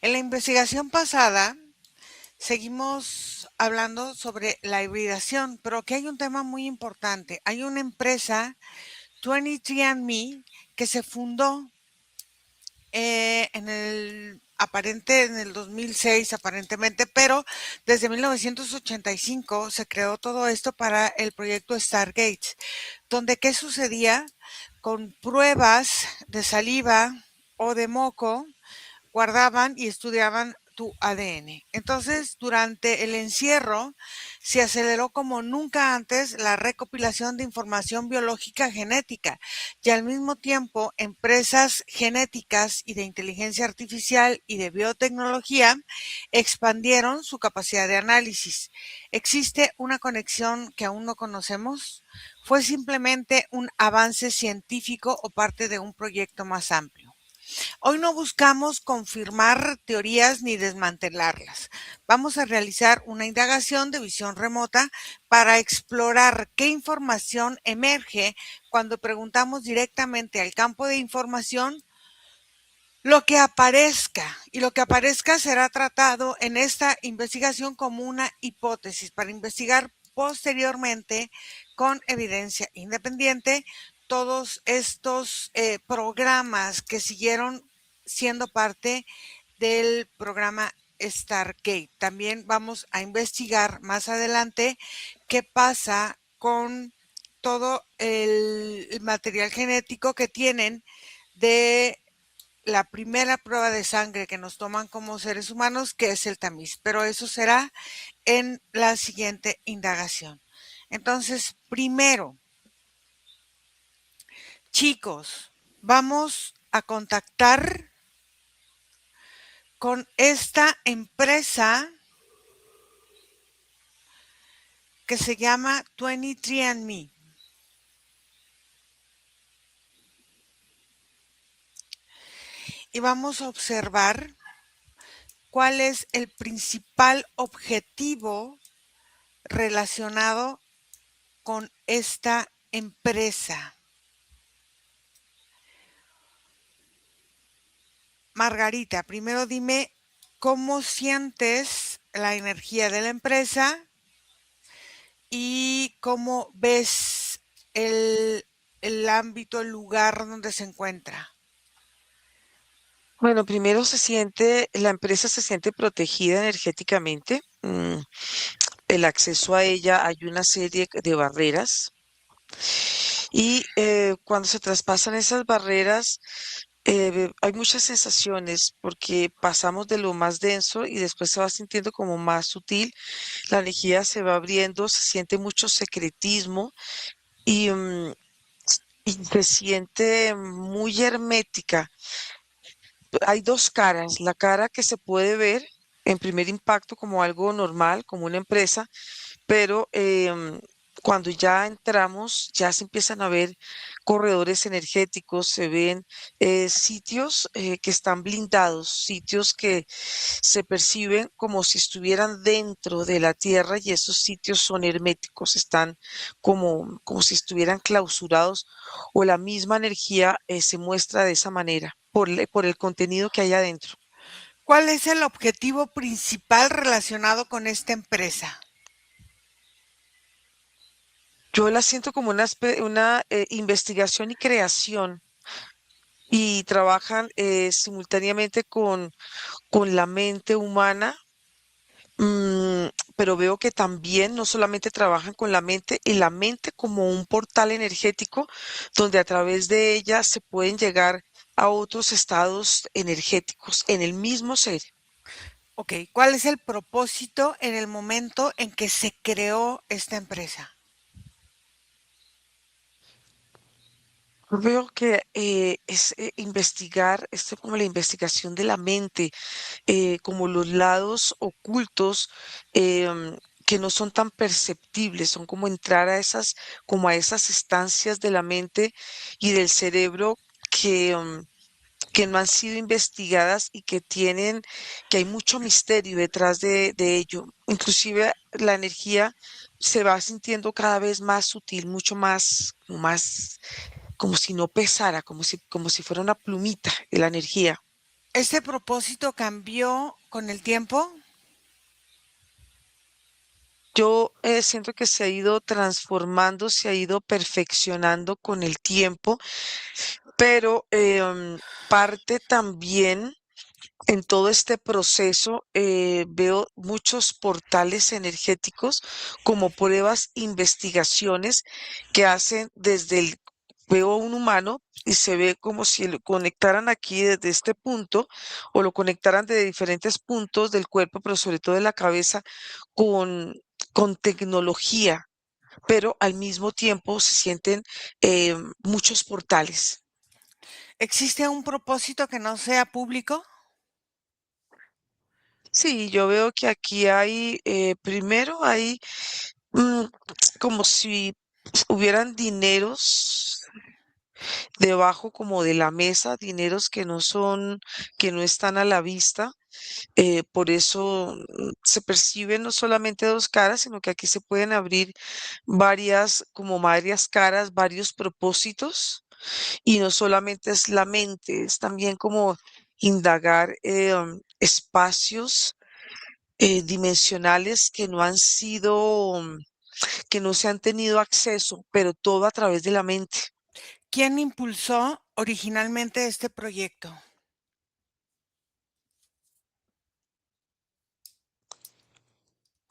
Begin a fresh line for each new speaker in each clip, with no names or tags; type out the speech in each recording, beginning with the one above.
En la investigación pasada seguimos hablando sobre la hibridación, pero aquí hay un tema muy importante. Hay una empresa, 23andMe, que se fundó en el 2006 aparentemente, pero desde 1985 se creó todo esto para el proyecto Stargate, donde qué sucedía con pruebas de saliva o de moco guardaban y estudiaban tu ADN. Entonces, durante el encierro, se aceleró como nunca antes la recopilación de información biológica genética y al mismo tiempo empresas genéticas y de inteligencia artificial y de biotecnología expandieron su capacidad de análisis. ¿Existe una conexión que aún no conocemos? ¿Fue simplemente un avance científico o parte de un proyecto más amplio? Hoy no buscamos confirmar teorías ni desmantelarlas. Vamos a realizar una indagación de visión remota para explorar qué información emerge cuando preguntamos directamente al campo de información lo que aparezca. Y lo que aparezca será tratado en esta investigación como una hipótesis para investigar posteriormente con evidencia independiente todos estos programas que siguieron siendo parte del programa Stargate. También vamos a investigar más adelante qué pasa con todo el material genético que tienen de la primera prueba de sangre que nos toman como seres humanos, que es el tamiz, pero eso será en la siguiente indagación. Entonces, primero, chicos, vamos a contactar con esta empresa que se llama 23andMe. Y vamos a observar cuál es el principal objetivo relacionado con esta empresa. Margarita, primero dime cómo sientes la energía de la empresa y cómo ves el ámbito, el lugar donde se encuentra.
Bueno, primero la empresa se siente protegida energéticamente. El acceso a ella hay una serie de barreras y cuando se traspasan esas barreras hay muchas sensaciones porque pasamos de lo más denso y después se va sintiendo como más sutil. La energía se va abriendo, se siente mucho secretismo y, y se siente muy hermética. Hay dos caras, la cara que se puede ver en primer impacto como algo normal, como una empresa, pero cuando ya entramos, ya se empiezan a ver corredores energéticos, se ven sitios que están blindados, sitios que se perciben como si estuvieran dentro de la tierra y esos sitios son herméticos, están como si estuvieran clausurados o la misma energía se muestra de esa manera por el contenido que hay adentro.
¿Cuál es el objetivo principal relacionado con esta empresa?
Yo la siento como una investigación y creación y trabajan simultáneamente con la mente humana, mm, pero veo que también no solamente trabajan con la mente y la mente como un portal energético donde a través de ella se pueden llegar a otros estados energéticos en el mismo ser.
Ok, ¿cuál es el propósito en el momento en que se creó esta empresa?
Veo que es investigar, esto es como la investigación de la mente, como los lados ocultos que no son tan perceptibles, son como entrar como a esas estancias de la mente y del cerebro que no han sido investigadas y que hay mucho misterio detrás de ello. Inclusive la energía se va sintiendo cada vez más sutil, mucho más, como si no pesara, como si fuera una plumita de la energía.
¿Este propósito cambió con el tiempo?
Yo siento que se ha ido transformando, se ha ido perfeccionando con el tiempo, pero parte también en todo este proceso veo muchos portales energéticos como pruebas, investigaciones que hacen desde el, veo a un humano y se ve como si lo conectaran aquí desde este punto o lo conectaran de diferentes puntos del cuerpo, pero sobre todo de la cabeza con, con tecnología, pero al mismo tiempo se sienten muchos portales.
¿Existe un propósito que no sea público?
Sí, yo veo que aquí hay, primero hay mm, como si hubieran dineros debajo como de la mesa, dineros que no son, que no están a la vista. Por eso se perciben no solamente dos caras, sino que aquí se pueden abrir varias, como varias caras, varios propósitos. Y no solamente es la mente, es también como indagar espacios dimensionales que no han sido, que no se han tenido acceso, pero todo a través de la mente.
¿Quién impulsó originalmente este proyecto?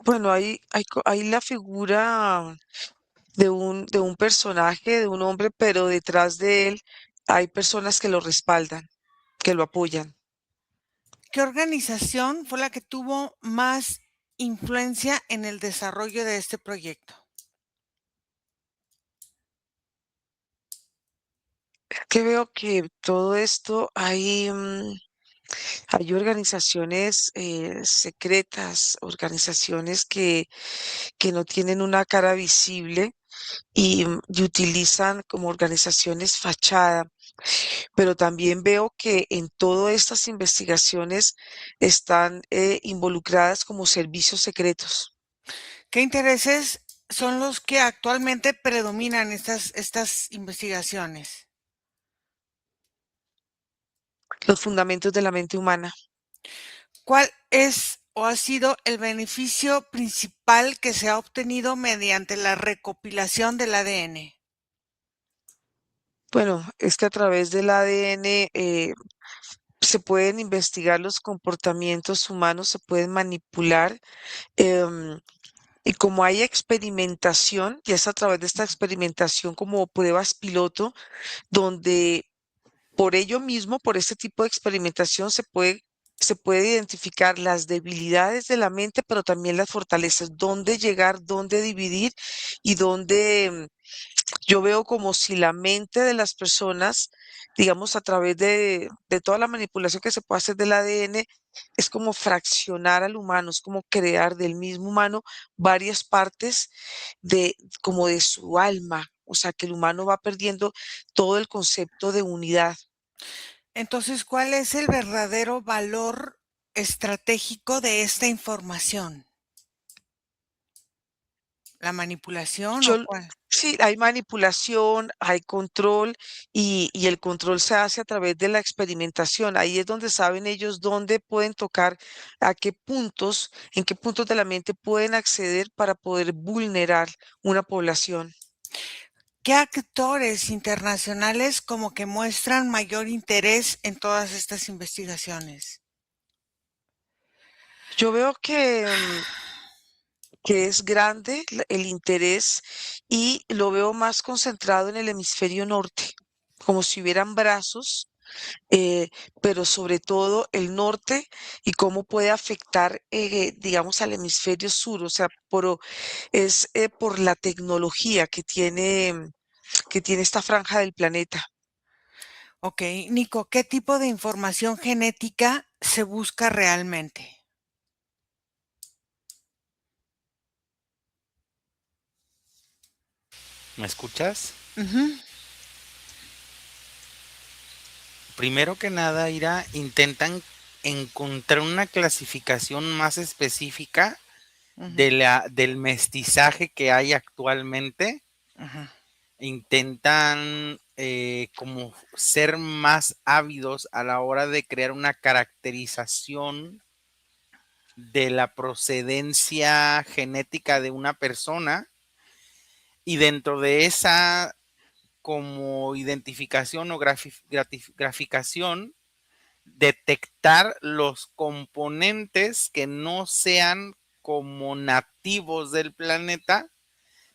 Bueno, hay la figura de un personaje, de un hombre, pero detrás de él hay personas que lo respaldan, que lo apoyan.
¿Qué organización fue la que tuvo más influencia en el desarrollo de este proyecto?
Que veo que todo esto hay organizaciones secretas, organizaciones que no tienen una cara visible y utilizan como organizaciones fachada, pero también veo que en todas estas investigaciones están involucradas como servicios secretos.
¿Qué intereses son los que actualmente predominan estas investigaciones?
Los fundamentos de la mente humana.
¿Cuál es o ha sido el beneficio principal que se ha obtenido mediante la recopilación del ADN?
Bueno, es que a través del ADN se pueden investigar los comportamientos humanos, se pueden manipular. em, y como hay experimentación, y es a través de esta experimentación como pruebas piloto, donde por ello mismo, por este tipo de experimentación, se puede identificar las debilidades de la mente, pero también las fortalezas, dónde llegar, dónde dividir y dónde yo veo como si la mente de las personas, digamos, a través de toda la manipulación que se puede hacer del ADN, es como fraccionar al humano, es como crear del mismo humano varias partes de, como de su alma. O sea, que el humano va perdiendo todo el concepto de unidad.
Entonces, ¿cuál es el verdadero valor estratégico de esta información? ¿La manipulación o
Yo,
cuál?
sí, hay manipulación, hay control y el control se hace a través de la experimentación. Ahí es donde saben ellos dónde pueden tocar, a qué puntos, en qué puntos de la mente pueden acceder para poder vulnerar una población.
¿Qué actores internacionales como que muestran mayor interés en todas estas investigaciones?
Yo veo que es grande el interés y lo veo más concentrado en el hemisferio norte, como si hubieran brazos eh, pero sobre todo el norte y cómo puede afectar, digamos, al hemisferio sur, o sea, es por la tecnología que tiene esta franja del planeta.
Ok, Nico, ¿qué tipo de información genética se busca realmente?
¿Me escuchas?
Ujú,
Primero que nada, Ira, intentan encontrar una clasificación más específica
ujú,
del mestizaje que hay actualmente.
ujú.
Intentan como ser más ávidos a la hora de crear una caracterización de la procedencia genética de una persona y dentro de esa como identificación o graficación, detectar los componentes que no sean como nativos del planeta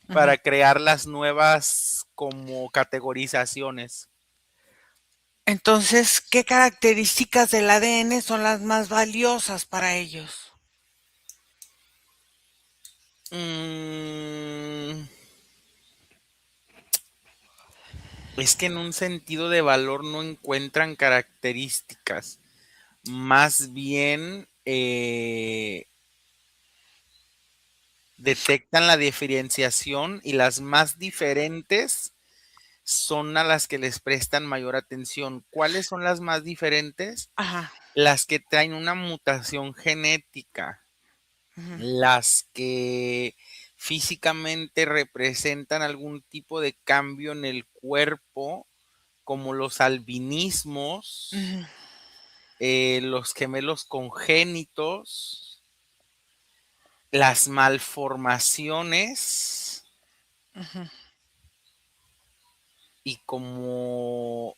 Ujú.
para crear las nuevas como categorizaciones.
Entonces, ¿qué características del ADN son las más valiosas para ellos?
Mm, es que en un sentido de valor no encuentran características, más bien detectan la diferenciación y las más diferentes son a las que les prestan mayor atención. ¿Cuáles son las más diferentes?
Ajá.
Las que traen una mutación genética,
Ujú,
las que físicamente representan algún tipo de cambio en el cuerpo, como los albinismos,
ujú,
los gemelos congénitos, las malformaciones
ujú.
y como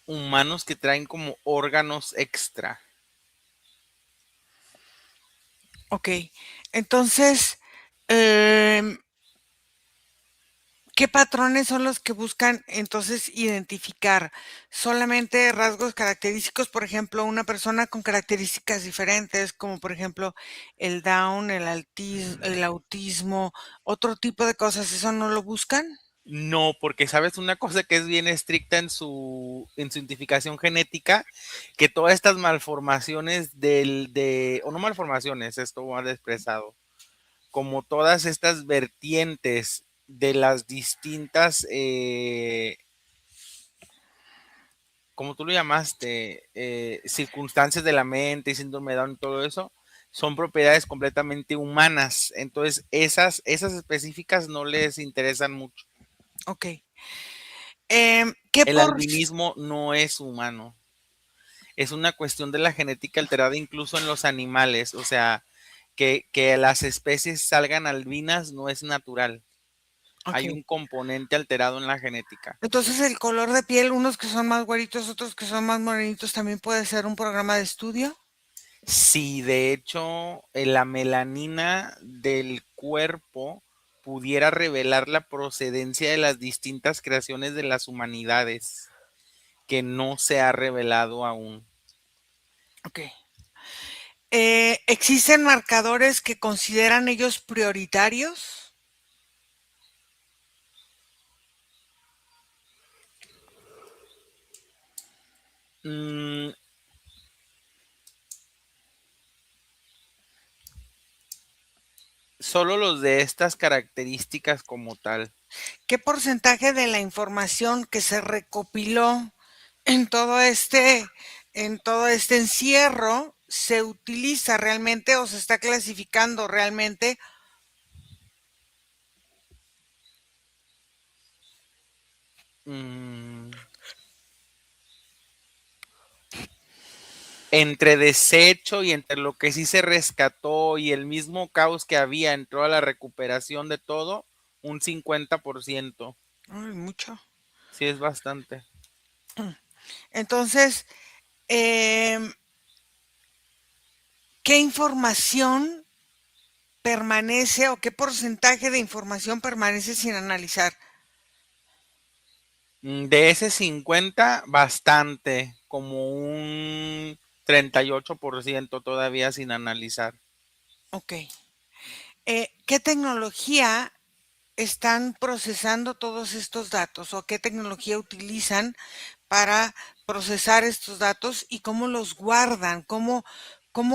humanos que traen como órganos extra.
Ok. Entonces, em, ¿qué patrones son los que buscan entonces identificar? ¿Solamente rasgos característicos? Por ejemplo, una persona con características diferentes, como por ejemplo el Down, el autismo, otro tipo de cosas, ¿eso no lo buscan?
No, porque sabes una cosa que es bien estricta en su identificación genética, que todas estas malformaciones o no malformaciones, esto va expresado, como todas estas vertientes de las distintas, como tú lo llamaste, circunstancias de la mente y síndrome de Down y todo eso, son propiedades completamente humanas. Entonces, esas específicas no les interesan mucho.
Ok. ¿Qué
El
por...
albinismo no es humano. Es una cuestión de la genética alterada incluso en los animales. O sea, que las especies salgan albinas no es natural.
Ok.
Hay un componente alterado en la genética.
Entonces el color de piel, unos que son más güeritos, otros que son más morenitos, también puede ser un programa de estudio.
Si de hecho la melanina del cuerpo pudiera revelar la procedencia de las distintas creaciones de las humanidades, que no se ha revelado aún.
Ok. ¿Existen marcadores que consideran ellos prioritarios?
Mm, solo los de estas características como tal.
¿Qué porcentaje de la información que se recopiló en todo este, en todo este encierro se utiliza realmente o se está clasificando realmente?
Mm, entre desecho y entre lo que sí se rescató y el mismo caos que había en toda la recuperación de todo, un 50%.
Ay, mucho.
Sí, es bastante.
Entonces, em, ¿qué información permanece o qué porcentaje de información permanece sin analizar?
De ese 50, bastante, como un 38% todavía sin analizar.
Ok. ¿Qué tecnología están procesando todos estos datos o qué tecnología utilizan para procesar estos datos y cómo los guardan, cómo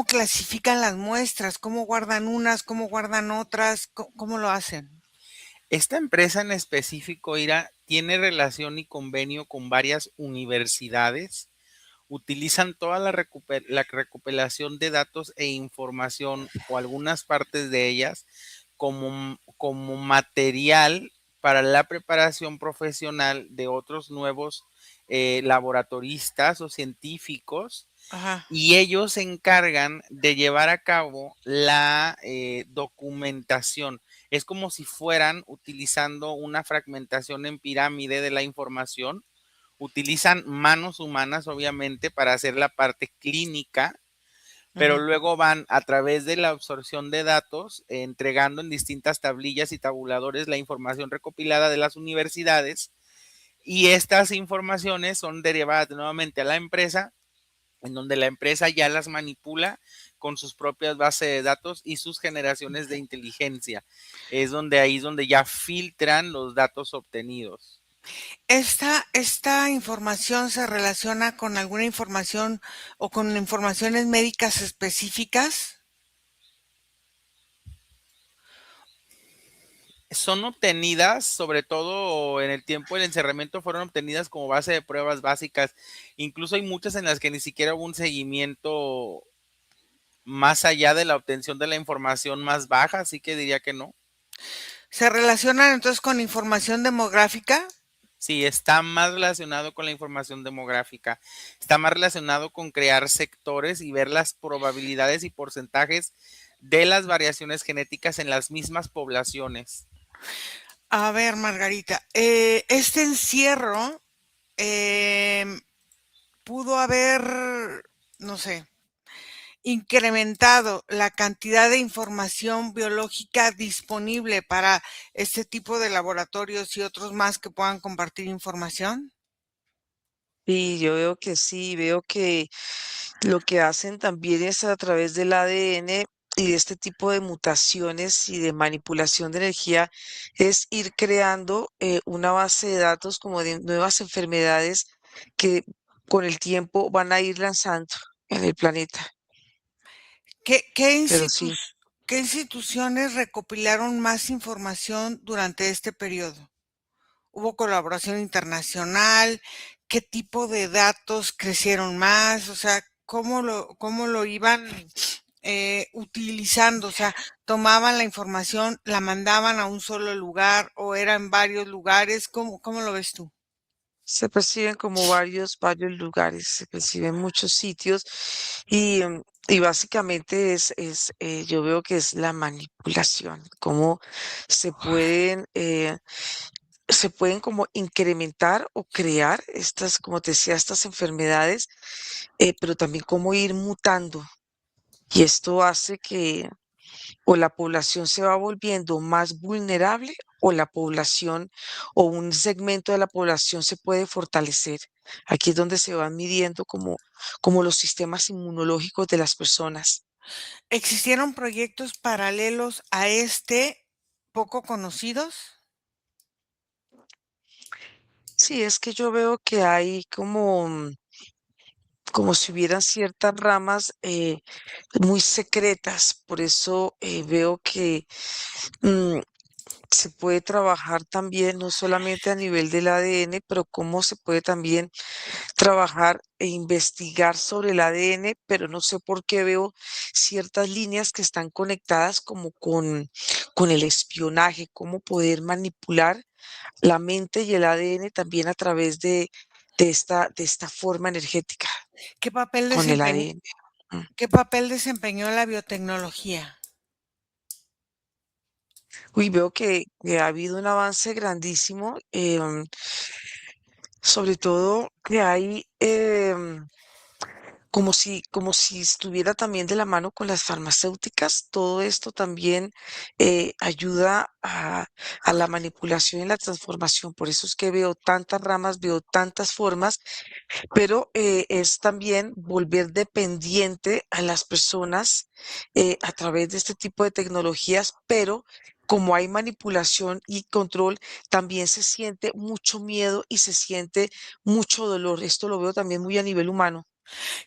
clasifican las muestras, cómo guardan unas, cómo guardan otras, cómo lo hacen?
Esta empresa en específico, Ira, tiene relación y convenio con varias universidades. Utilizan toda la recopilación de datos e información o algunas partes de ellas como material para la preparación profesional de otros nuevos laboratoristas o científicos,
Ajá.
y ellos se encargan de llevar a cabo la documentación. Es como si fueran utilizando una fragmentación en pirámide de la información. Utilizan manos humanas, obviamente, para hacer la parte clínica, pero
Ujú.
luego van a través de la absorción de datos, entregando en distintas tablillas y tabuladores la información recopilada de las universidades, y estas informaciones son derivadas nuevamente a la empresa, en donde la empresa ya las manipula con sus propias bases de datos y sus generaciones de inteligencia. Es donde ahí es donde ya filtran los datos obtenidos.
¿Esta información se relaciona con alguna información o con informaciones médicas específicas?
Son obtenidas, sobre todo en el tiempo del encerramiento, fueron obtenidas como base de pruebas básicas. Incluso hay muchas en las que ni siquiera hubo un seguimiento más allá de la obtención de la información más baja, así que diría que no.
¿Se relacionan entonces con información demográfica?
Sí, está más relacionado con la información demográfica, está más relacionado con crear sectores y ver las probabilidades y porcentajes de las variaciones genéticas en las mismas poblaciones.
A ver, Margarita, este encierro em, pudo haber, no sé, incrementado la cantidad de información biológica disponible para este tipo de laboratorios y otros más que puedan compartir información.
Y yo veo que sí, veo que lo que hacen también es a través del ADN y de este tipo de mutaciones y de manipulación de energía, es ir creando una base de datos como de nuevas enfermedades que con el tiempo van a ir lanzando en el planeta.
¿Qué, qué
Pero sí.
qué instituciones recopilaron más información durante este periodo? ¿Hubo colaboración internacional? ¿Qué tipo de datos crecieron más? O sea, cómo lo iban utilizando? O sea, tomaban la información, la mandaban a un solo lugar o era en varios lugares. Cómo lo ves tú?
Se perciben como varios lugares, se perciben muchos sitios y básicamente yo veo que es la manipulación, cómo se se pueden como incrementar o crear estas, como te decía, estas enfermedades, pero también cómo ir mutando. Y esto hace que o la población se va volviendo más vulnerable o la población o un segmento de la población se puede fortalecer. Aquí es donde se van midiendo como los sistemas inmunológicos de las personas.
¿Existieron proyectos paralelos a este poco conocidos?
Sí, es que yo veo que hay como si hubieran ciertas ramas muy secretas. Por eso veo que mm, se puede trabajar también, no solamente a nivel del ADN, pero cómo se puede también trabajar e investigar sobre el ADN, pero no sé por qué veo ciertas líneas que están conectadas como con el espionaje, cómo poder manipular la mente y el ADN también a través de esta forma energética
¿Qué papel
con el
desempeñó,
ADN. Mm.
qué papel desempeñó la biotecnología?
Uy, veo que ha habido un avance grandísimo, sobre todo que hay como si estuviera también de la mano con las farmacéuticas. Todo esto también ayuda a la manipulación y la transformación. Por eso es que veo tantas ramas, veo tantas formas, pero es también volver dependiente a las personas a través de este tipo de tecnologías, pero como hay manipulación y control, también se siente mucho miedo y se siente mucho dolor. Esto lo veo también muy a nivel humano.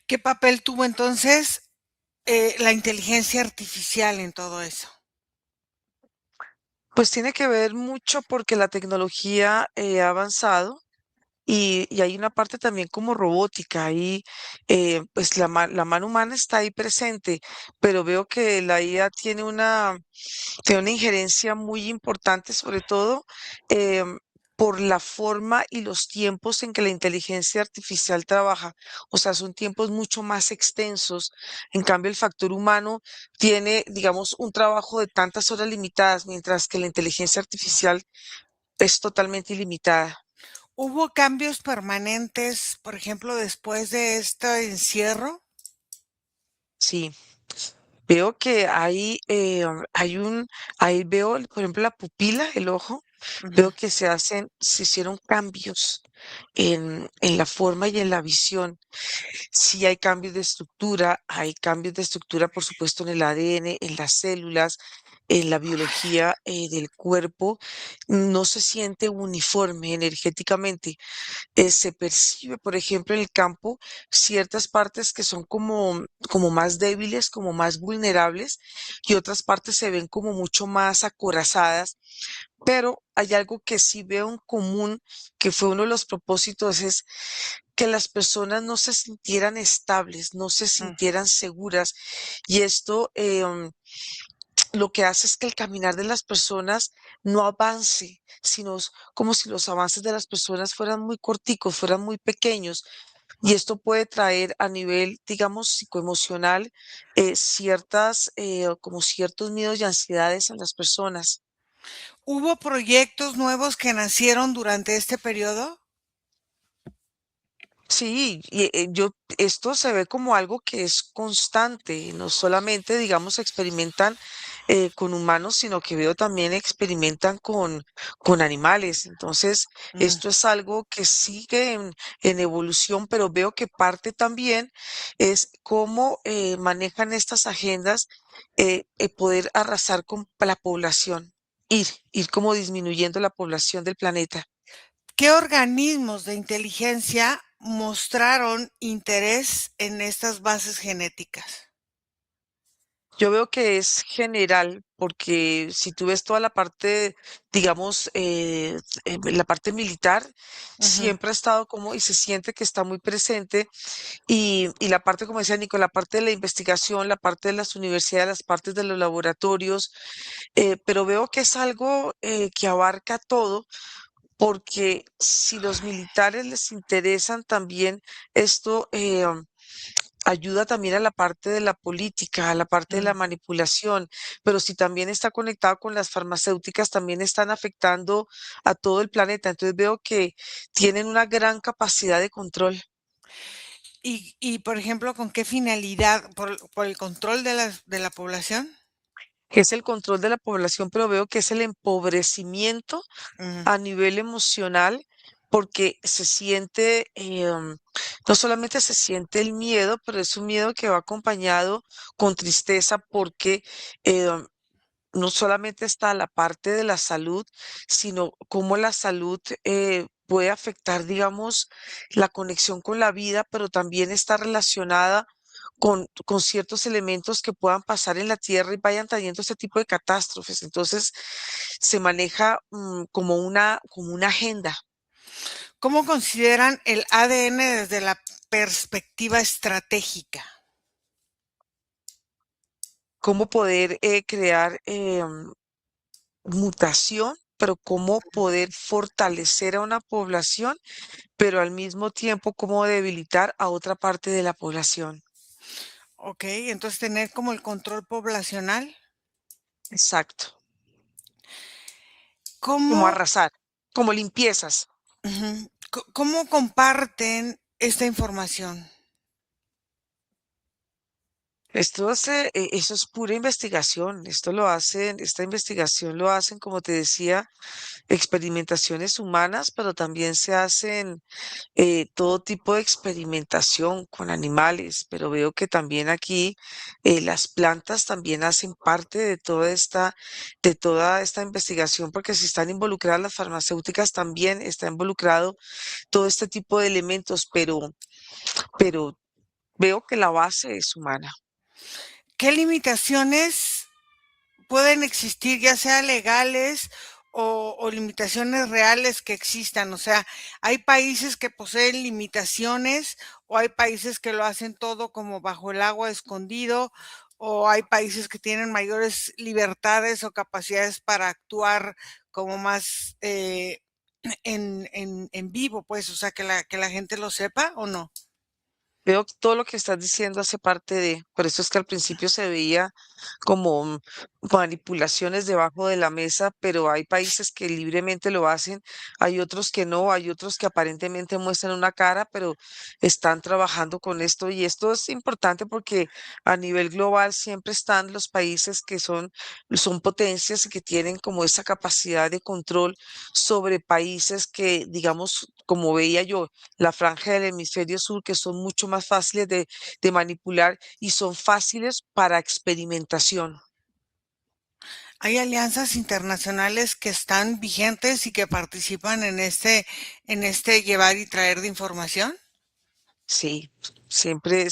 ¿Qué papel tuvo entonces la inteligencia artificial en todo eso?
Pues tiene que ver mucho porque la tecnología ha avanzado y hay una parte también como robótica, ahí pues la mano humana está ahí presente, pero veo que la IA tiene una injerencia muy importante, sobre todo por la forma y los tiempos en que la inteligencia artificial trabaja. O sea, son tiempos mucho más extensos. En cambio, el factor humano tiene, digamos, un trabajo de tantas horas limitadas, mientras que la inteligencia artificial es totalmente ilimitada.
¿Hubo cambios permanentes, por ejemplo, después de este encierro?
Sí. Veo que ahí veo, por ejemplo, la pupila, el ojo,
Ujú.
veo que se hicieron cambios en la forma y en la visión. Sí hay cambios de estructura, por supuesto, en el ADN, en las células, en la biología del cuerpo. No se siente uniforme energéticamente. Se percibe, por ejemplo, en el campo ciertas partes que son como más débiles, como más vulnerables, y otras partes se ven como mucho más acorazadas, pero hay algo que sí veo en común, que fue uno de los propósitos, es que las personas no se sintieran estables, no se
Mm.
sintieran seguras, y esto lo que hace es que el caminar de las personas no avance, sino es como si los avances de las personas fueran muy corticos, fueran muy pequeños. Y esto puede traer a nivel, digamos, psicoemocional, como ciertos miedos y ansiedades en las personas.
¿Hubo proyectos nuevos que nacieron durante este periodo?
Sí, esto se ve como algo que es constante, no solamente, digamos, experimentan con humanos, sino que veo también experimentan con animales. Entonces,
Mm.
esto es algo que sigue en evolución, pero veo que parte también es cómo manejan estas agendas, poder arrasar con la población, ir como disminuyendo la población del planeta.
¿Qué organismos de inteligencia mostraron interés en estas bases genéticas?
Yo veo que es general, porque si tú ves toda la parte, digamos, la parte militar,
Ujú.
siempre ha estado como, y se siente que está muy presente, y la parte, como decía Nico, la parte de la investigación, la parte de las universidades, las partes de los laboratorios, pero veo que es algo que abarca todo, porque si los militares les interesan también esto, ayuda también a la parte de la política, a la parte de la
Mm.
manipulación, pero si también está conectado con las farmacéuticas, también están afectando a todo el planeta. Entonces veo que tienen una gran capacidad de control.
Por ejemplo, ¿con qué finalidad? ¿Por el control de la población?
Es el control de la población, pero veo que es el empobrecimiento
Ujú.
a nivel emocional, porque se siente, no solamente se siente el miedo, pero es un miedo que va acompañado con tristeza porque em, no solamente está la parte de la salud, sino cómo la salud puede afectar, digamos, la conexión con la vida, pero también está relacionada con ciertos elementos que puedan pasar en la Tierra y vayan trayendo este tipo de catástrofes. Entonces, se maneja como una agenda,
¿Cómo consideran el ADN desde la perspectiva estratégica?
cómo poder crear mutación, pero cómo poder fortalecer a una población, pero al mismo tiempo cómo debilitar a otra parte de la población.
Ok, entonces tener como el control poblacional.
Exacto. Como
¿Cómo,
arrasar, como limpiezas.
ujú, cómo comparten esta información?
Eso es pura investigación. Esta investigación lo hacen, como te decía, experimentaciones humanas, pero también se hacen todo tipo de experimentación con animales. Pero veo que también aquí las plantas también hacen parte de toda esta investigación, porque si están involucradas las farmacéuticas, también está involucrado todo este tipo de elementos, pero veo que la base es humana.
¿Qué limitaciones pueden existir, ya sea legales o limitaciones reales que existan. O sea, hay países que poseen limitaciones o hay países que lo hacen todo como bajo el agua escondido o hay países que tienen mayores libertades o capacidades para actuar como más en vivo, pues, o sea, que la gente lo sepa o no.
Veo que todo lo que estás diciendo hace parte de, por eso es que al principio se veía como manipulaciones debajo de la mesa, pero hay países que libremente lo hacen, hay otros que no, hay otros que aparentemente muestran una cara, pero están trabajando con esto y esto es importante porque a nivel global siempre están los países que son potencias y que tienen como esa capacidad de control sobre países que, digamos, como veía yo, la franja del hemisferio sur, que son mucho más fáciles de manipular y son fáciles para experimentación.
Hay alianzas internacionales que están vigentes y que participan en este llevar y traer de información.
Sí, siempre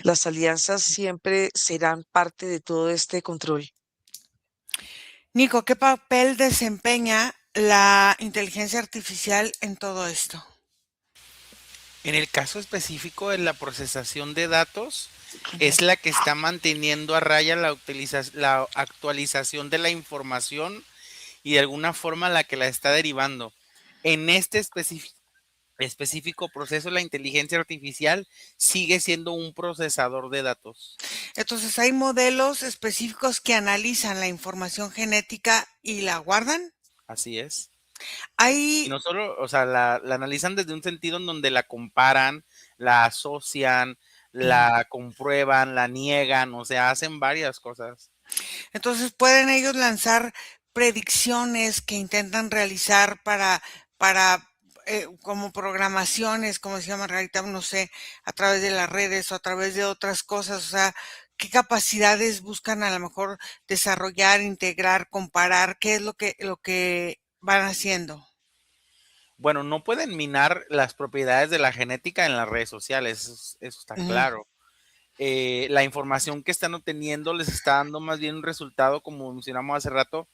las alianzas siempre serán parte de todo este control.
Nico, ¿qué papel desempeña la inteligencia artificial en todo esto?
En el caso específico de la procesación de datos, es la que está manteniendo a raya la actualización de la información y de alguna forma la que la está derivando. En este específico proceso, la inteligencia artificial sigue siendo un procesador de datos.
Entonces, ¿hay modelos específicos que analizan la información genética y la guardan?
Así es. Y
Hay,
no solo, o sea, la analizan desde un sentido en donde la comparan, la asocian, la comprueban, la niegan, o sea, hacen varias cosas.
entonces, ¿pueden ellos lanzar predicciones que intentan realizar para como programaciones, como se llama ahorita, no sé, a través de las redes o a través de otras cosas? O sea, ¿qué capacidades buscan a lo mejor desarrollar, integrar, comparar? ¿Qué es lo que van haciendo?
Bueno, no pueden minar las propiedades de la genética en las redes sociales, eso está
Ujú,
claro. La información que están obteniendo les está dando más bien un resultado, como mencionamos hace rato,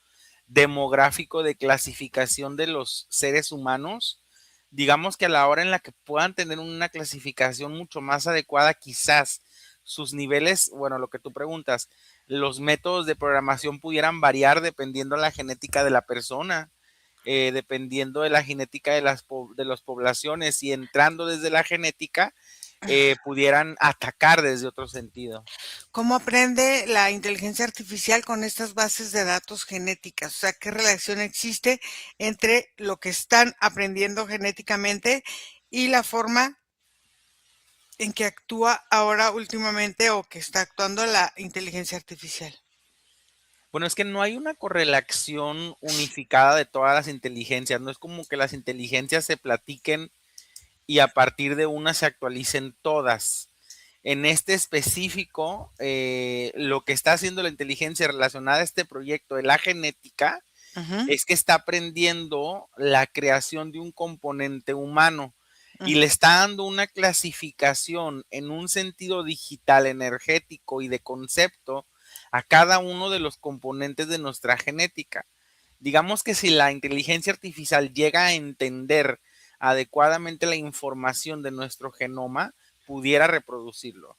demográfico de clasificación de los seres humanos. Digamos que a la hora en la que puedan tener una clasificación mucho más adecuada, quizás sus niveles, bueno, lo que tú preguntas, los métodos de programación pudieran variar dependiendo de la genética de la persona, dependiendo de la genética de de las poblaciones y entrando desde la genética, pudieran atacar desde otro sentido.
¿cómo aprende la inteligencia artificial con estas bases de datos genéticas? O sea, ¿qué relación existe entre lo que están aprendiendo genéticamente y la forma en que actúa ahora últimamente o que está actuando la inteligencia artificial?
Bueno, es que no hay una correlación unificada de todas las inteligencias, no es como que las inteligencias se platiquen y a partir de una se actualicen todas. En este específico, lo que está haciendo la inteligencia relacionada a este proyecto de la genética
Ujú,
es que está aprendiendo la creación de un componente humano y
mm.
le está dando una clasificación en un sentido digital, energético y de concepto a cada uno de los componentes de nuestra genética. Digamos que si la inteligencia artificial llega a entender adecuadamente la información de nuestro genoma, pudiera reproducirlo.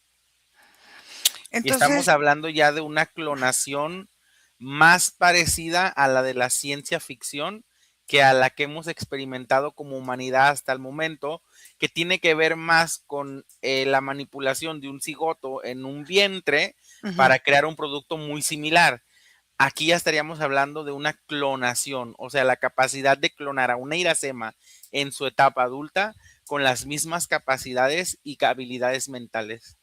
Y estamos
Entonces,
hablando ya de una clonación más parecida a la de la ciencia ficción que a la que hemos experimentado como humanidad hasta el momento, que tiene que ver más con la manipulación de un cigoto en un vientre
ujú.
para crear un producto muy similar. Aquí ya estaríamos hablando de una clonación, o sea, la capacidad de clonar a una iracema en su etapa adulta con las mismas capacidades y habilidades mentales.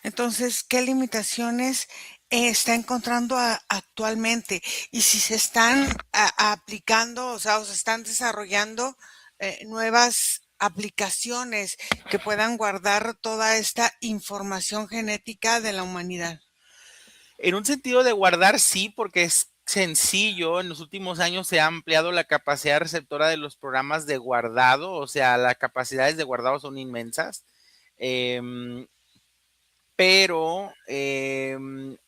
Entonces, ¿qué limitaciones está encontrando actualmente? Y si se están aplicando, o sea, o se están desarrollando nuevas aplicaciones que puedan guardar toda esta información genética de la humanidad.
En un sentido de guardar, sí, porque es sencillo. En los últimos años se ha ampliado la capacidad receptora de los programas de guardado, o sea, las capacidades de guardado son inmensas. Em, pero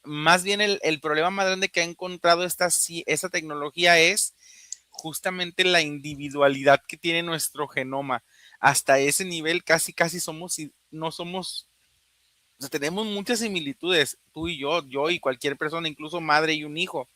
más bien el problema más grande que ha encontrado esta tecnología es justamente la individualidad que tiene nuestro genoma. Hasta ese nivel casi somos, no somos, o sea, tenemos muchas similitudes, tú y yo y cualquier persona, incluso madre y un hijo,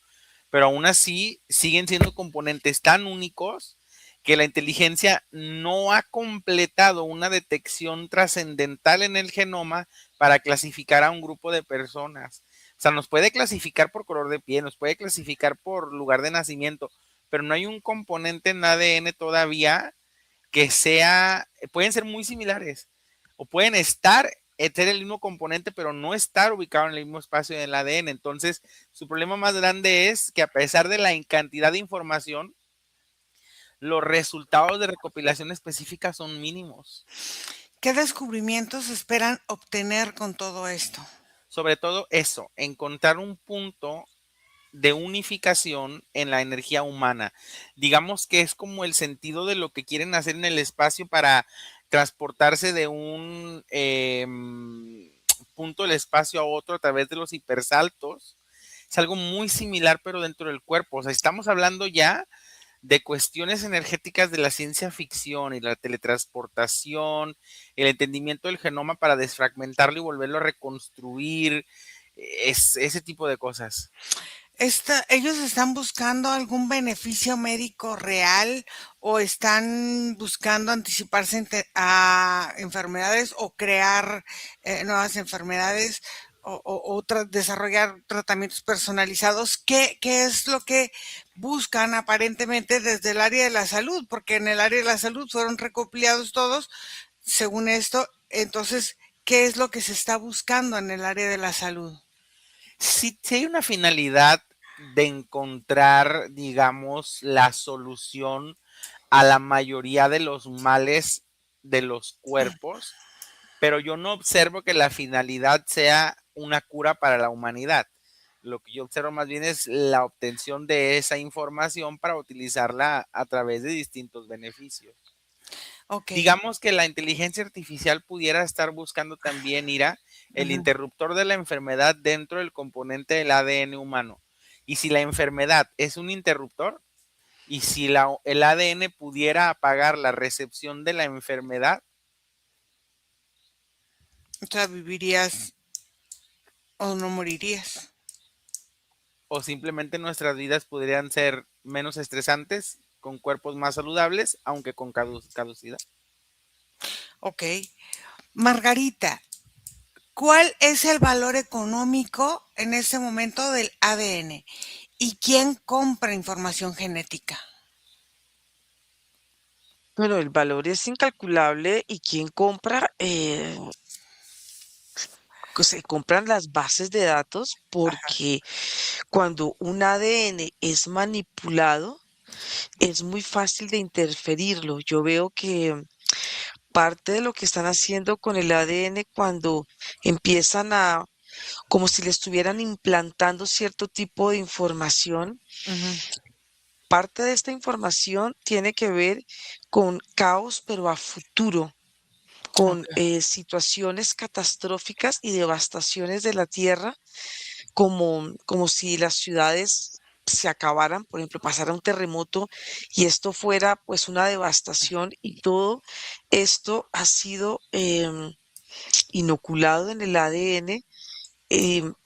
pero aún así siguen siendo componentes tan únicos que la inteligencia no ha completado una detección trascendental en el genoma para clasificar a un grupo de personas. O sea, nos puede clasificar por color de piel, nos puede clasificar por lugar de nacimiento, pero no hay un componente en ADN todavía que sea, pueden ser muy similares o pueden estar, ser el mismo componente, pero no estar ubicado en el mismo espacio del ADN. Entonces, su problema más grande es que a pesar de la cantidad de información, los resultados de recopilación específica son mínimos.
¿Qué descubrimientos esperan obtener con todo esto?
Sobre todo eso, encontrar un punto de unificación en la energía humana. Digamos que es como el sentido de lo que quieren hacer en el espacio para transportarse de un punto del espacio a otro a través de los hipersaltos. Es algo muy similar, pero dentro del cuerpo. O sea, estamos hablando ya de cuestiones energéticas de la ciencia ficción y la teletransportación, el entendimiento del genoma para desfragmentarlo y volverlo a reconstruir, es ese tipo de cosas.
¿Ellos están buscando algún beneficio médico real o están buscando anticiparse a enfermedades o crear nuevas enfermedades o desarrollar tratamientos personalizados? ¿Qué es lo que buscan aparentemente desde el área de la salud? Porque en el área de la salud fueron recopilados todos, según esto. Entonces, ¿qué es lo que se está buscando en el área de la salud?
Sí hay una finalidad de encontrar, digamos, la solución a la mayoría de los males de los cuerpos, pero yo no observo que la finalidad sea una cura para la humanidad. Lo que yo observo más bien es la obtención de esa información para utilizarla a través de distintos beneficios.
Ok.
Digamos que la inteligencia artificial pudiera estar buscando también, Ira, el
Ujú.
interruptor de la enfermedad dentro del componente del ADN humano. Y si la enfermedad es un interruptor, y si el ADN pudiera apagar la recepción de la enfermedad,
O sea, vivirías o no morirías.
o simplemente nuestras vidas podrían ser menos estresantes, con cuerpos más saludables, aunque con caducidad.
Ok. Margarita, ¿cuál es el valor económico en este momento del ADN? ¿Y quién compra información genética?
Bueno, el valor es incalculable y quien compra, se compran las bases de datos porque cuando un ADN es manipulado, es muy fácil de interferirlo. Yo veo que parte de lo que están haciendo con el ADN cuando empiezan a, como si le estuvieran implantando cierto tipo de información,
Ujú.
parte de esta información tiene que ver con caos, pero a futuro, con
Ok.
situaciones catastróficas y devastaciones de la tierra, como si las ciudades se acabaran, por ejemplo, pasara un terremoto y esto fuera pues una devastación y todo esto ha sido inoculado en el ADN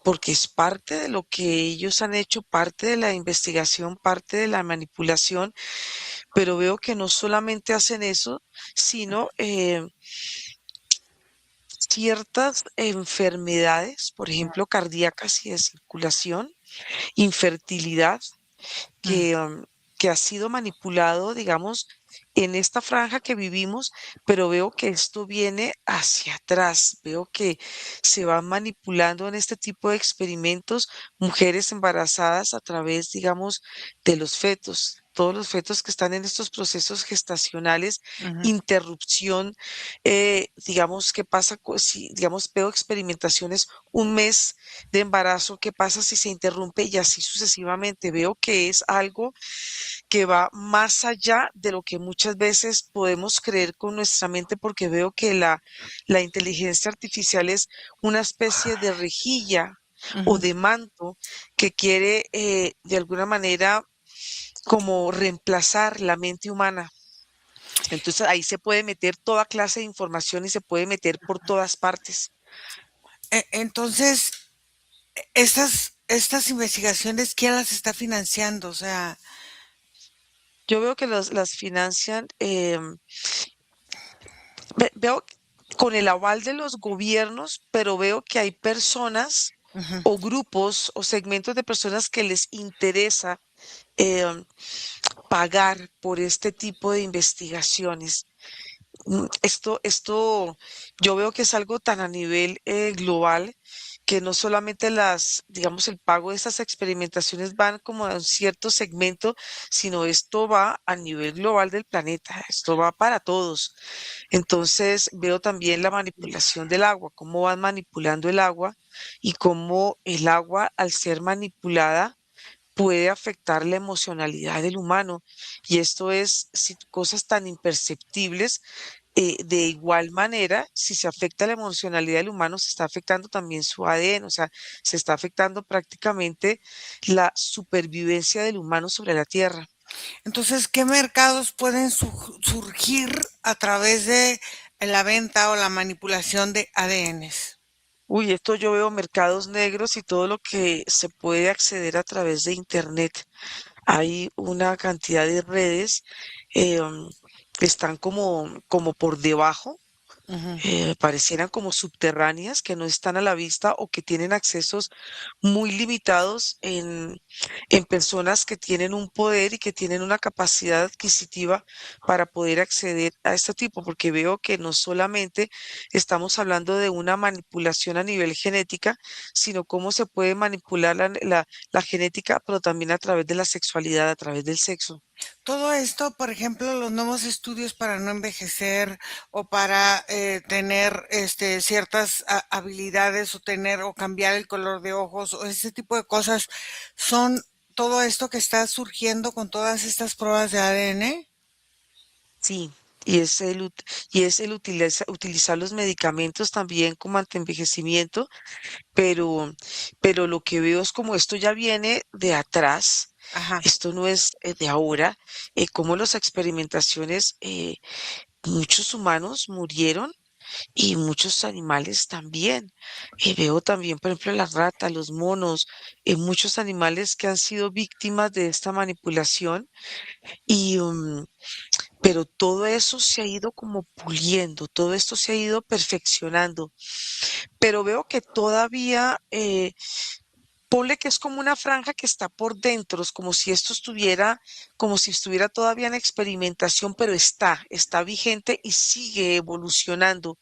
porque es parte de lo que ellos han hecho, parte de la investigación, parte de la manipulación, pero veo que no solamente hacen eso, sino ciertas enfermedades, por ejemplo, cardíacas y de circulación, infertilidad,
Mm.
que, que ha sido manipulado, digamos, en esta franja que vivimos, pero veo que esto viene hacia atrás, veo que se van manipulando en este tipo de experimentos mujeres embarazadas a través, digamos, de los fetos. Todos los fetos que están en estos procesos gestacionales,
Ujú.
interrupción, digamos, ¿qué pasa si, digamos, veo experimentaciones un mes de embarazo, qué pasa si se interrumpe y así sucesivamente? Veo que es algo que va más allá de lo que muchas veces podemos creer con nuestra mente, porque veo que la inteligencia artificial es una especie de rejilla o
Ujú.
de manto que quiere de alguna manera como reemplazar la mente humana. Entonces ahí se puede meter toda clase de información y se puede meter por todas partes.
Entonces, estas investigaciones, ¿quién las está financiando? O sea,
Yo veo que las financian, veo con el aval de los gobiernos, pero veo que hay personas
ujú.
o grupos o segmentos de personas que les interesa em, pagar por este tipo de investigaciones. Esto yo veo que es algo tan a nivel global que no solamente digamos, el pago de estas experimentaciones van como a un cierto segmento, sino esto va a nivel global del planeta, esto va para todos. Entonces veo también la manipulación del agua, cómo van manipulando el agua y cómo el agua, al ser manipulada, puede afectar la emocionalidad del humano. Y esto es cosas tan imperceptibles. De igual manera, si se afecta la emocionalidad del humano, se está afectando también su ADN, o sea, se está afectando prácticamente la supervivencia del humano sobre la Tierra.
Entonces, ¿qué mercados pueden surgir a través de la venta o la manipulación de ADNs?
Uy, esto yo veo mercados negros y todo lo que se puede acceder a través de Internet. Hay una cantidad de redes que están como por debajo,
Ujú.
parecieran como subterráneas, que no están a la vista o que tienen accesos muy limitados en personas que tienen un poder y que tienen una capacidad adquisitiva para poder acceder a este tipo, porque veo que no solamente estamos hablando de una manipulación a nivel genética, sino cómo se puede manipular la genética, pero también a través de la sexualidad, a través del sexo.
Todo esto, por ejemplo, los nuevos estudios para no envejecer o para tener ciertas habilidades o tener o cambiar el color de ojos o ese tipo de cosas, son todo esto que está surgiendo con todas estas pruebas de ADN.
Sí, y es el utilizar los medicamentos también como antienvejecimiento, pero, pero lo que veo es como esto ya viene de atrás,
Ajá.
esto no es de ahora, como las experimentaciones, muchos humanos murieron y muchos animales también. Veo también, por ejemplo, las ratas, los monos, muchos animales que han sido víctimas de esta manipulación y, pero todo eso se ha ido como puliendo, todo esto se ha ido perfeccionando, pero veo que todavía, ponle que es como una franja que está por dentro, es como si esto estuviera, como si estuviera todavía en experimentación, pero está vigente y sigue evolucionando.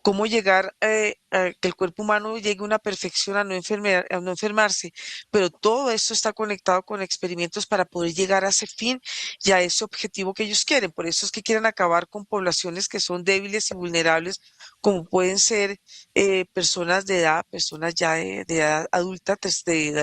Cómo llegar a que el cuerpo humano llegue a una perfección, a no enfermarse, pero todo esto está conectado con experimentos para poder llegar a ese fin y a ese objetivo que ellos quieren. Por eso es que quieren acabar con poblaciones que son débiles y vulnerables, como pueden ser personas de edad, personas ya de edad adulta,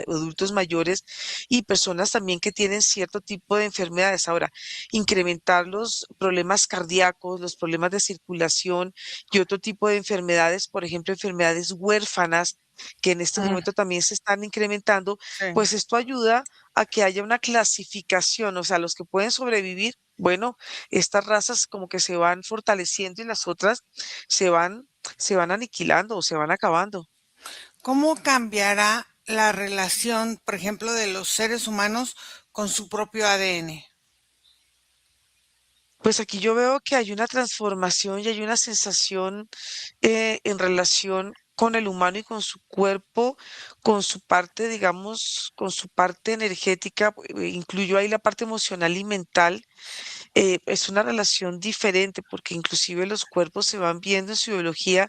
adultos mayores y personas también que tienen cierto tipo de enfermedades. Ahora, incrementar los problemas cardíacos, los problemas de circulación y otro tipo de enfermedades, por ejemplo, enfermedades huérfanas, que en este
Mm,
momento también se están incrementando,
sí.
pues esto ayuda a que haya una clasificación, o sea, los que pueden sobrevivir, bueno, estas razas como que se van fortaleciendo y las otras se van, se van aniquilando o se van acabando.
¿Cómo cambiará la relación, por ejemplo, de los seres humanos con su propio ADN?
Pues aquí yo veo que hay una transformación y hay una sensación en relación con el humano y con su cuerpo, con su parte, digamos, con su parte energética, incluyo ahí la parte emocional y mental. Es una relación diferente porque inclusive los cuerpos se van viendo en su biología,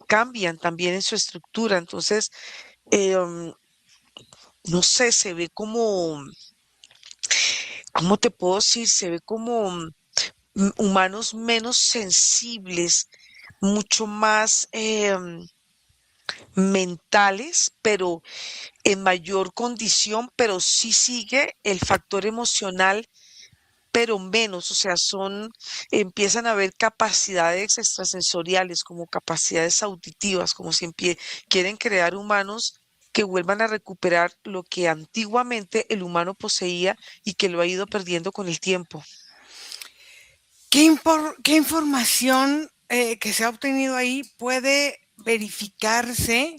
cambian también en su estructura. Entonces, no sé, se ve como, ¿cómo te puedo decir? Se ve como humanos menos sensibles, mucho más mentales, pero en mayor condición, pero sí sigue el factor emocional, pero menos, o sea, empiezan a haber capacidades extrasensoriales, como capacidades auditivas, como si quieren crear humanos. que vuelvan a recuperar lo que antiguamente el humano poseía y que lo ha ido perdiendo con el tiempo.
¿Qué información que se ha obtenido ahí puede verificarse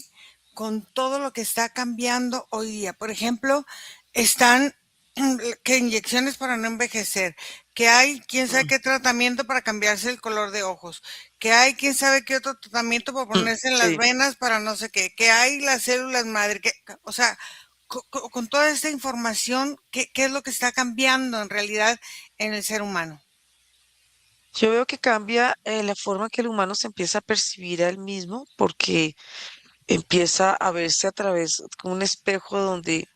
con todo lo que está cambiando hoy día? Por ejemplo, están que inyecciones para no envejecer, que hay quién sabe qué tratamiento para cambiarse el color de ojos, que hay quién sabe qué otro tratamiento para ponerse en las
Sí.
venas para no sé qué, que hay las células madre, o sea, con toda esta información, ¿qué es lo que está cambiando en realidad en el ser humano?
Yo veo que cambia la forma que el humano se empieza a percibir a él mismo porque empieza a verse a través de un espejo donde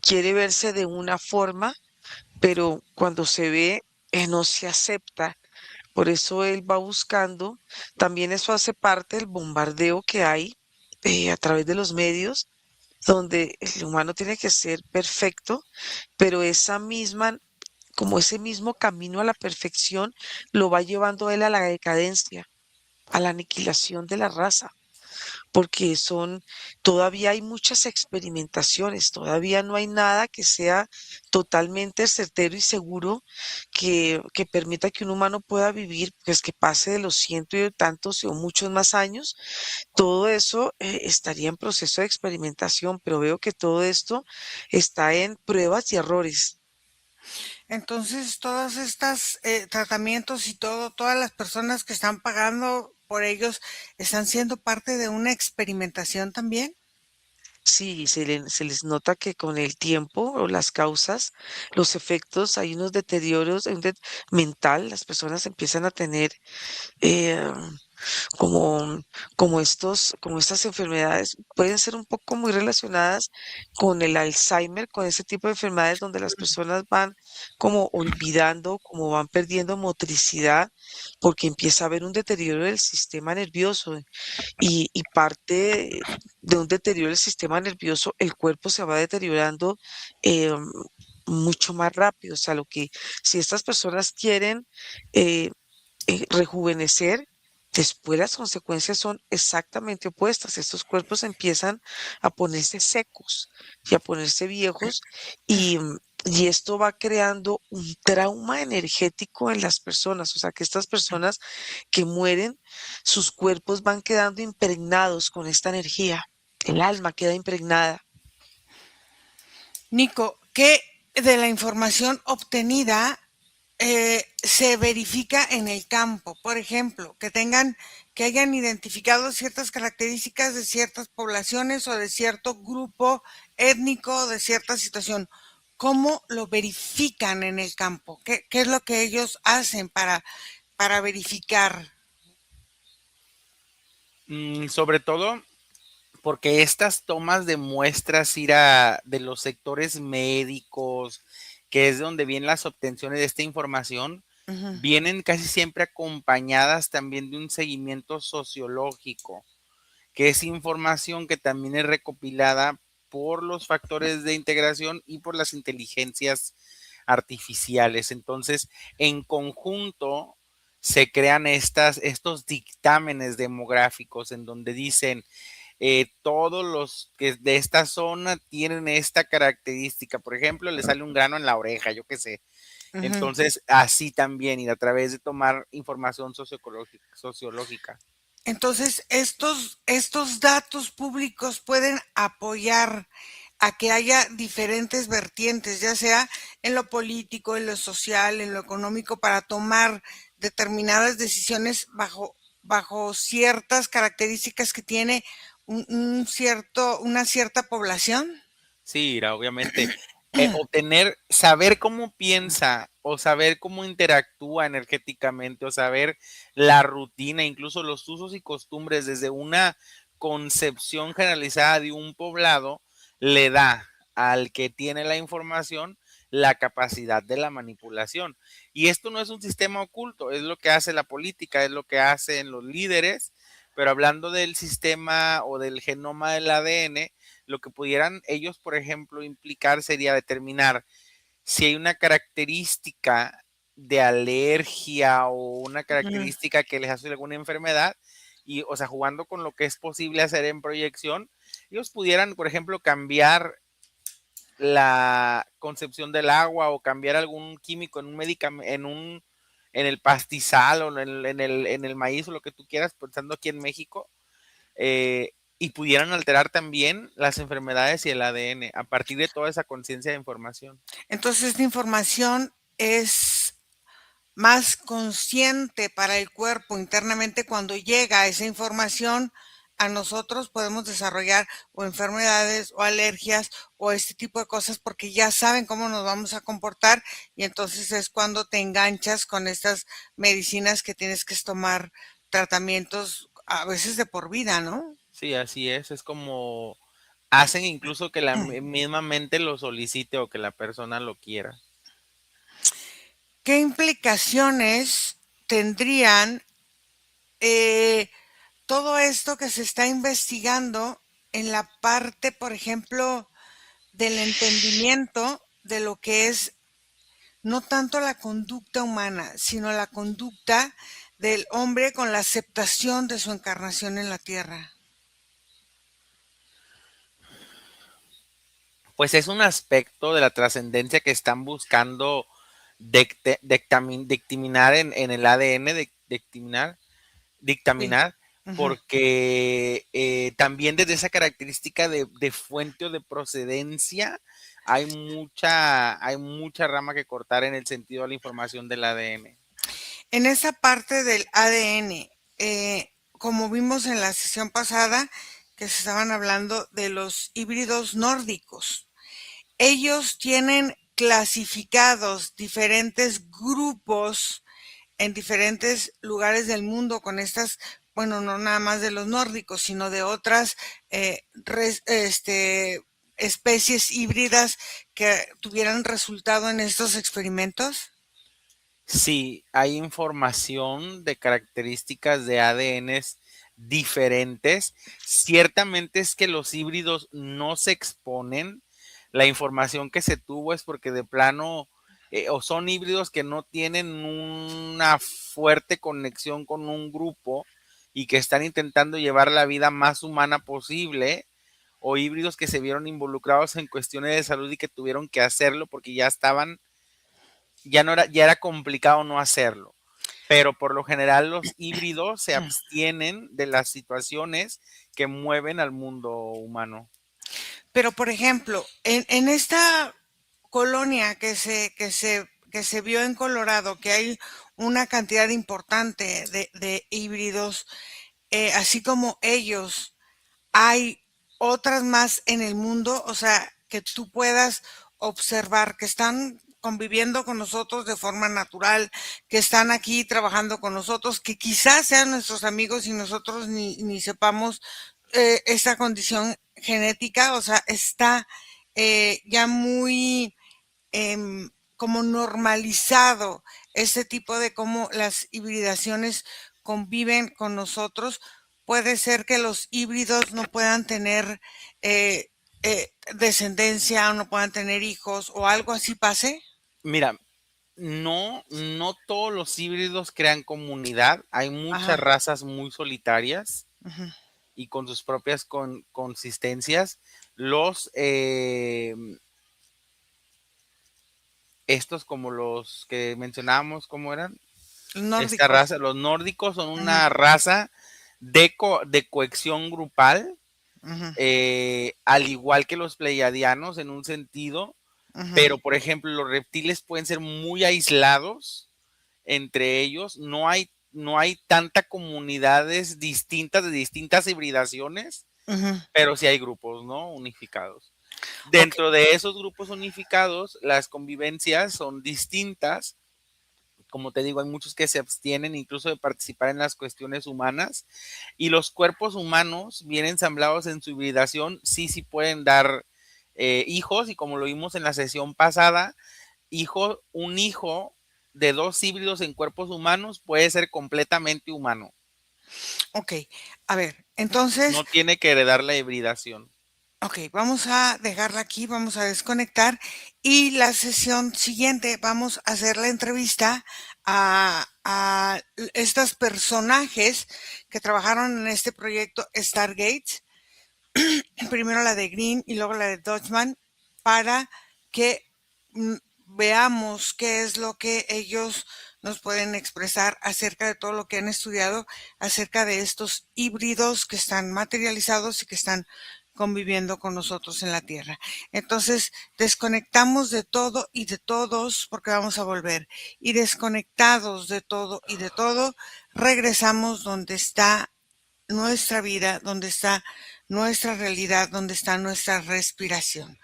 quiere verse de una forma, pero cuando se ve, no se acepta. Por eso él va buscando, también eso hace parte del bombardeo que hay a través de los medios, donde el humano tiene que ser perfecto, pero esa misma, como ese mismo camino a la perfección, lo va llevando él a la decadencia, a la aniquilación de la raza porque todavía hay muchas experimentaciones, todavía no hay nada que sea totalmente certero y seguro que permita que un humano pueda vivir, pues que pase de los ciento y tantos o muchos más años. Todo eso estaría en proceso de experimentación, pero veo que todo esto está en pruebas y errores.
Entonces, todas estas tratamientos y todas las personas que están pagando por ellos, ¿están siendo parte de una experimentación también?
Sí, se les nota que con el tiempo o las causas, los efectos, hay unos deterioros mental, las personas empiezan a tener eh, como, como estas enfermedades pueden ser un poco muy relacionadas con el Alzheimer, con ese tipo de enfermedades donde las personas van como olvidando, como van perdiendo motricidad, porque empieza a haber un deterioro del sistema nervioso y parte de un deterioro del sistema nervioso, el cuerpo se va deteriorando em, mucho más rápido. O sea, lo que si estas personas quieren eh, rejuvenecer, después las consecuencias son exactamente opuestas. Estos cuerpos empiezan a ponerse secos y a ponerse viejos y esto va creando un trauma energético en las personas. O sea, que estas personas que mueren, sus cuerpos van quedando impregnados con esta energía. El alma queda impregnada.
Nico, ¿qué de la información obtenida se verifica en el campo? Por ejemplo, que hayan identificado ciertas características de ciertas poblaciones o de cierto grupo étnico, de cierta situación. ¿Cómo lo verifican en el campo? ¿Qué es lo que ellos hacen para verificar?
Sobre todo porque estas tomas de muestras de los sectores médicos, que es donde vienen las obtenciones de esta información,
Ujú.
vienen casi siempre acompañadas también de un seguimiento sociológico, que es información que también es recopilada por los factores de integración y por las inteligencias artificiales. Entonces, en conjunto se crean estos dictámenes demográficos en donde dicen, todos los que de esta zona tienen esta característica. Por ejemplo, le sale un grano en la oreja, yo qué sé.
Ujú.
Entonces, así también, y a través de tomar información sociológica.
Entonces, estos datos públicos pueden apoyar a que haya diferentes vertientes, ya sea en lo político, en lo social, en lo económico, para tomar determinadas decisiones bajo ciertas características que tiene una cierta población.
Sí, obviamente. Saber cómo piensa o saber cómo interactúa energéticamente o saber la rutina, incluso los usos y costumbres desde una concepción generalizada de un poblado, le da al que tiene la información la capacidad de la manipulación. Y esto no es un sistema oculto, es lo que hace la política, es lo que hacen los líderes, pero hablando del sistema o del genoma del ADN, lo que pudieran ellos, por ejemplo, implicar sería determinar si hay una característica de alergia o una
Ujú.
característica que les hace alguna enfermedad y, o sea, jugando con lo que es posible hacer en proyección, ellos pudieran, por ejemplo, cambiar la concepción del agua o cambiar algún químico en un medicamento, en el pastizal o en el maíz o lo que tú quieras, pensando aquí en México, y pudieran alterar también las enfermedades y el ADN a partir de toda esa conciencia de información.
Entonces, esta información es más consciente para el cuerpo internamente. Cuando llega esa información a nosotros, podemos desarrollar o enfermedades o alergias o este tipo de cosas porque ya saben cómo nos vamos a comportar, y entonces es cuando te enganchas con estas medicinas que tienes que tomar tratamientos a veces de por vida, ¿no?
Sí, así es como hacen incluso que la misma mente lo solicite o que la persona lo quiera.
¿Qué implicaciones tendrían eh, todo esto que se está investigando en la parte, por ejemplo, del entendimiento de lo que es no tanto la conducta humana, sino la conducta del hombre con la aceptación de su encarnación en la tierra?
Pues es un aspecto de la trascendencia que están buscando dictaminar en el ADN,
Sí.
dictaminar,
Ujú.
porque también desde esa característica de fuente o de procedencia hay mucha rama que cortar en el sentido de la información del ADN.
En esa parte del ADN, como vimos en la sesión pasada, que se estaban hablando de los híbridos nórdicos, ellos tienen clasificados diferentes grupos en diferentes lugares del mundo con estas, bueno, no nada más de los nórdicos, sino de otras especies híbridas que tuvieran resultado en estos experimentos.
Sí, hay información de características de ADNs diferentes. Ciertamente es que los híbridos no se exponen. La información que se tuvo es porque de plano o son híbridos que no tienen una fuerte conexión con un grupo y que están intentando llevar la vida más humana posible, o híbridos que se vieron involucrados en cuestiones de salud y que tuvieron que hacerlo porque ya era complicado no hacerlo. Pero por lo general los híbridos se abstienen de las situaciones que mueven al mundo humano.
Pero, por ejemplo, en esta colonia que se vio en Colorado, que hay una cantidad importante de híbridos, así como ellos, hay otras más en el mundo, o sea, que tú puedas observar que están conviviendo con nosotros de forma natural, que están aquí trabajando con nosotros, que quizás sean nuestros amigos y nosotros ni sepamos esta condición genética, o sea, está ya muy como normalizado este tipo de cómo las hibridaciones conviven con nosotros. Puede ser que los híbridos no puedan tener descendencia o no puedan tener hijos o algo así pase.
Mira, no todos los híbridos crean comunidad. Hay muchas
Ajá.
razas muy solitarias
Ujú.
y con sus propias consistencias. Los estos como los que mencionábamos, ¿cómo eran? Esta
Nórdicos.
raza, los nórdicos son
Ujú,
una raza de cohesión grupal,
ujú,
al igual que los pleiadianos en un sentido,
ujú,
pero por ejemplo los reptiles pueden ser muy aislados entre ellos, no hay tanta comunidades distintas de distintas hibridaciones,
ujú.
pero sí hay grupos, ¿no? Unificados.
Ok.
Dentro de esos grupos unificados, las convivencias son distintas. Como te digo, hay muchos que se abstienen incluso de participar en las cuestiones humanas, y los cuerpos humanos bien ensamblados en su hibridación sí pueden dar hijos, y como lo vimos en la sesión pasada, un hijo de dos híbridos en cuerpos humanos puede ser completamente humano.
Ok. A ver,
No
entonces,
tiene que heredar la hibridación.
ok, vamos a dejarla aquí, vamos a desconectar y la sesión siguiente vamos a hacer la entrevista a estos personajes que trabajaron en este proyecto Stargate primero la de Green y luego la de Dutchman, para que veamos qué es lo que ellos nos pueden expresar acerca de todo lo que han estudiado acerca de estos híbridos que están materializados y que están conviviendo con nosotros en la Tierra. Entonces, desconectamos de todo y de todos porque vamos a volver. Y desconectados de todo y de todo, regresamos donde está nuestra vida, donde está nuestra realidad, donde está nuestra respiración.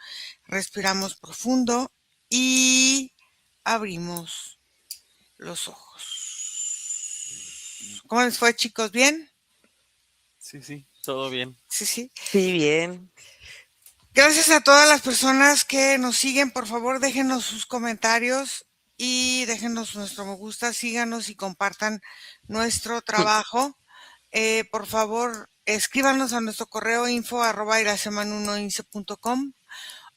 Respiramos profundo y abrimos los ojos. ¿Cómo les fue, chicos? ¿Bien?
Sí, todo bien.
Sí.
Sí, bien.
Gracias a todas las personas que nos siguen. Por favor, déjenos sus comentarios y déjenos nuestro me gusta, síganos y compartan nuestro trabajo. Por favor, escríbanos a nuestro correo info@iraseman1ince.com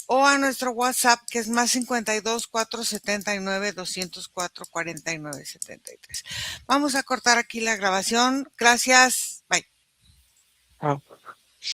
o a nuestro WhatsApp, que es más 52 479 204 49 73. Vamos a cortar aquí la grabación. Gracias. Bye.
Chao.